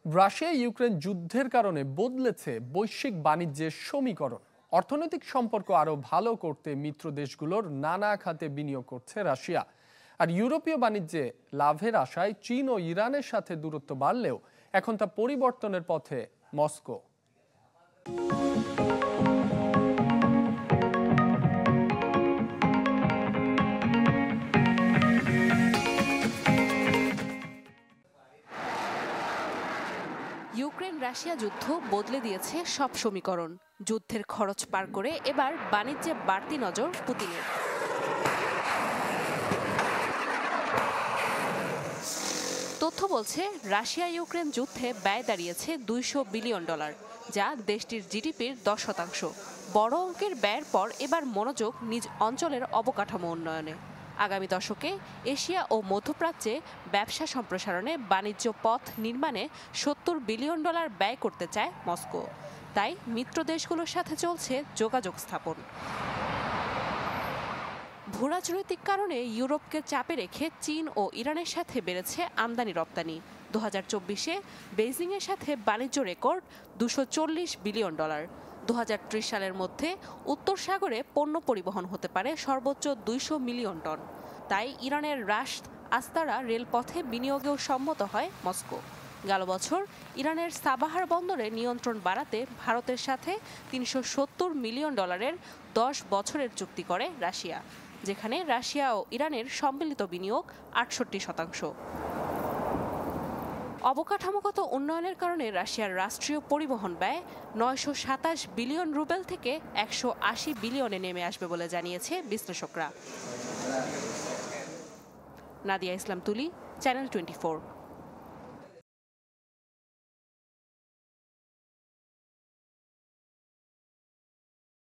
Russia Ukraine যুদ্ধের কারণে বদলেছে বৈশ্বিক বাণিজ্যের সমীকরণ। অর্থনৈতিক সম্পর্ক আরো ভালো করতে মিত্র দেশগুলোর নানা খাতে বিনিয়োগ করছে রাশিয়া। আর ইউরোপীয় বাণিজ্যে লাভের আশায় চীন ও ইরানের সাথে দূরত্ব বাড়লেও এখন তা পরিবর্তনের পথে মস্কো। ইউক্রেন রাশিয়া যুদ্ধ বদলে দিয়েছে সব সমীকরণ। যুদ্ধের খরচ পার করে এবার বাণিজ্যে বাড়তি নজর পুতিনের। তথ্য বলছে রাশিয়া ইউক্রেন যুদ্ধে ব্যয় দাঁড়িয়েছে $200 বিলিয়ন, যা দেশটির জিডিপির 10%। বড় অঙ্কের ব্যয়ের পর এবার মনোযোগ নিজ অঞ্চলের অবকাঠামো উন্নয়নে। আগামী দশকে এশিয়া ও মধ্যপ্রাচ্যে ব্যবসা সম্প্রসারণে, বাণিজ্য পথ নির্মাণে $70 বিলিয়ন ব্যয় করতে চায় মস্কো। তাই মিত্র দেশগুলোর সাথে চলছে যোগাযোগ স্থাপন। ভূরাজনৈতিক কারণে ইউরোপকে চাপে রেখে চীন ও ইরানের সাথে বেড়েছে আমদানি রপ্তানি। 2024-এ বেইজিংয়ের সাথে বাণিজ্য রেকর্ড $240 বিলিয়ন। 2030 সালের মধ্যে উত্তর সাগরে পণ্য পরিবহন হতে পারে সর্বোচ্চ 200 মিলিয়ন টন। তাই ইরানের রাশ আস্তারা রেলপথে বিনিয়োগেও সম্মত হয় মস্কো। গেল বছর ইরানের সাবাহার বন্দরে নিয়ন্ত্রণ বাড়াতে ভারতের সাথে $370 মিলিয়ন 10 বছরের চুক্তি করে রাশিয়া, যেখানে রাশিয়া ও ইরানের সম্মিলিত বিনিয়োগ 68%। অবকাঠামোগত উন্নয়নের কারণে রাশিয়ার রাষ্ট্রীয় পরিবহন ব্যয় 927 বিলিয়ন রুবেল থেকে 180 বিলিয়নে নেমে আসবে বলে জানিয়েছে বিশ্লেষকরা। নাদিয়া ইসলাম তুলি, চ্যানেল 24।